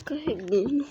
Carregando.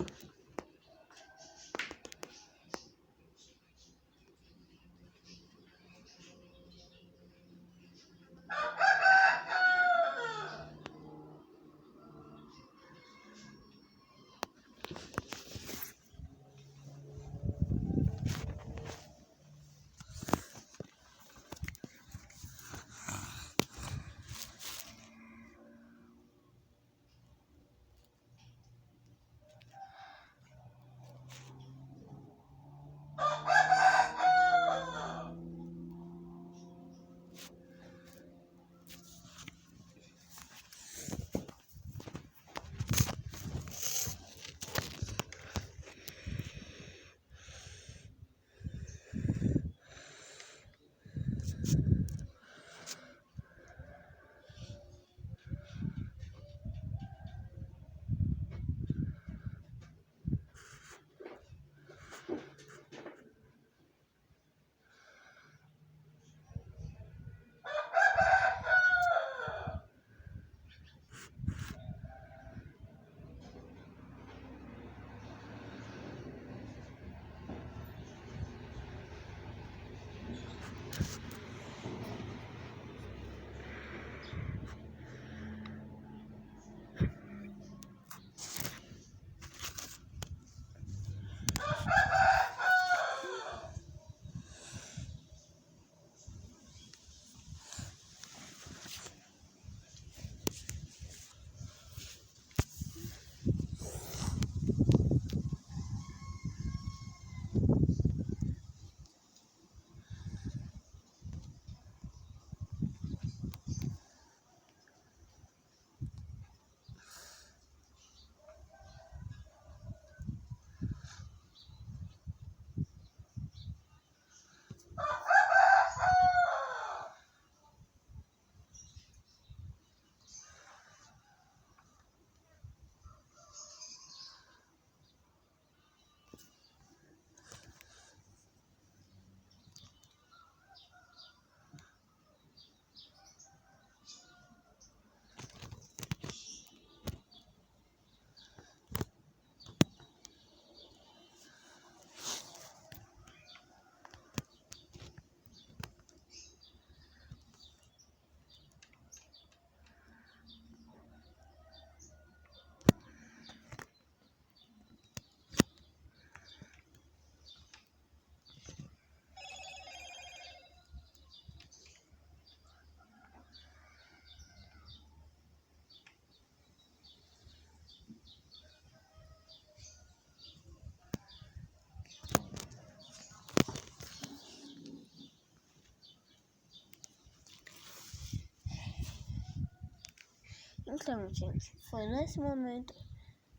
Então, gente, foi nesse momento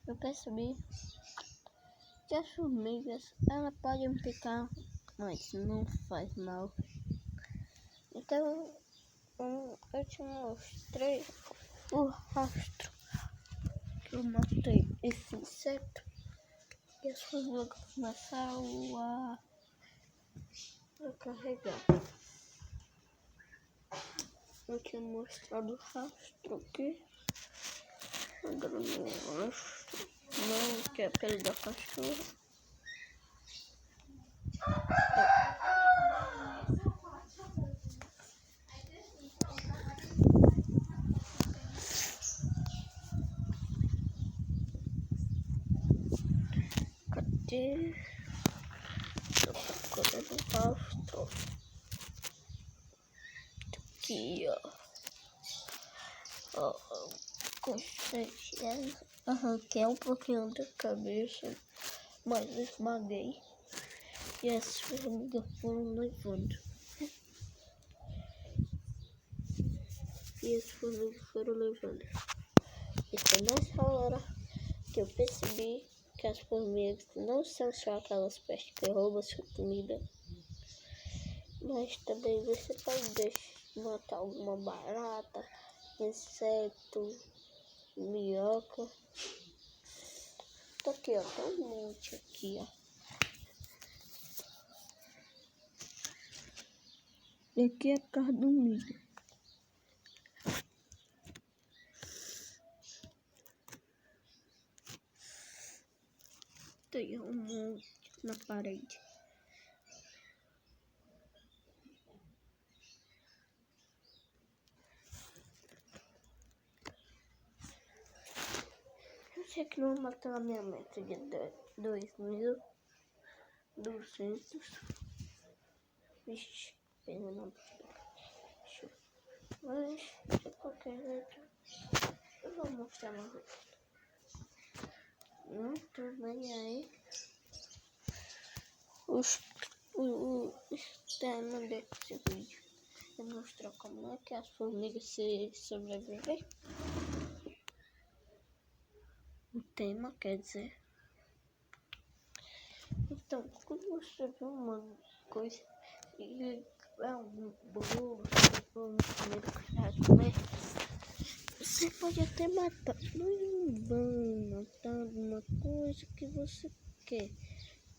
que eu percebi que as formigas, elas podem picar, mas não faz mal. Então, eu te mostrei o rastro que eu matei esse inseto e as formigas começaram a carregar. Eu tinha mostrado o rastro aqui. Agora no rastro. Não, que é a pele da cachorra. Cadê? Tô procurando o rastro. Aqui, ó. Consegui. Arranquei um pouquinho da cabeça, mas esmaguei. E as formigas foram levando. E foi nessa hora que eu percebi que as formigas não são só aquelas pestes que roubam sua comida, mas também você pode matar alguma barata, inseto, minhoca. Tá aqui, ó, tem um monte aqui, ó. E aqui é por causa do milho. Tem um monte na parede. Eu sei que não bateu a minha meta de 2.200. Vixe, pena não. Mas, de qualquer jeito, eu vou mostrar uma vez. Não tô nem aí. O tema desse vídeo é mostrar como é que as formigas se sobrevivem. O tema quer dizer. Então, quando você vê uma coisa e é um bolo, uma comida que você vai comer, você pode até matar, mas não vai matar uma coisa que você quer.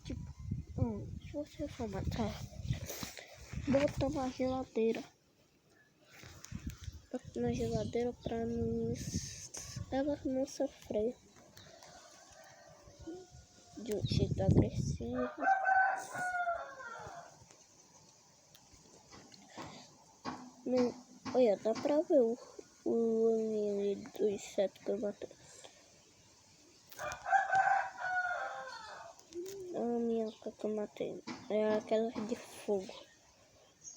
Tipo, se você for matar, bota na geladeira. Bota na geladeira pra ela não sofrer de um jeito agressivo. Olha, dá pra ver o anime do inseto que eu matei. A minhoca que eu matei é aquela de fogo.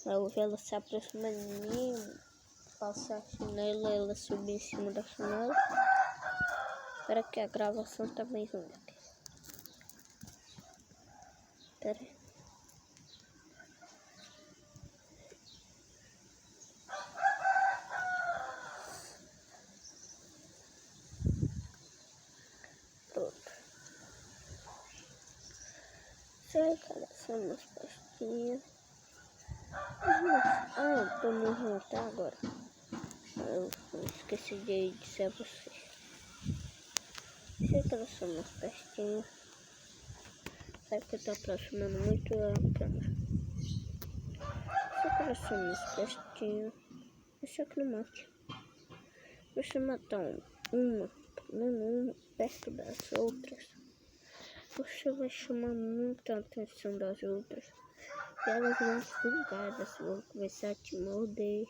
Aí ela se aproxima de mim, passa a chinela, ela sobe em cima da chinela. Espera que a gravação tá bem ruim aqui. Espera aí. Pronto. Sai, cara, são umas pastinhas. Vamos juntar agora. Eu esqueci de dizer a vocês. Sei que elas são umas pastinhas. Sabe que eu tô aproximando muito a câmera. Sei que elas são umas pastinhas. Deixa que não mate. Você matar uma perto das outras, você vai chamar muita atenção das outras. E elas vão ficar vingadas, vão começar a te morder.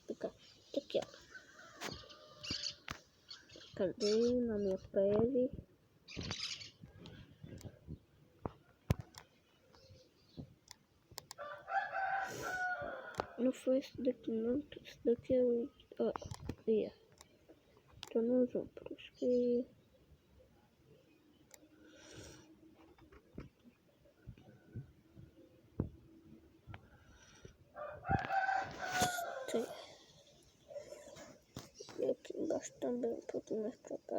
Fica aqui, ó. Cadê na minha pele? Não foi isso daqui não, isso daqui é o... Tô nos outros que... E aqui embaixo também um pouquinho mais pra cá.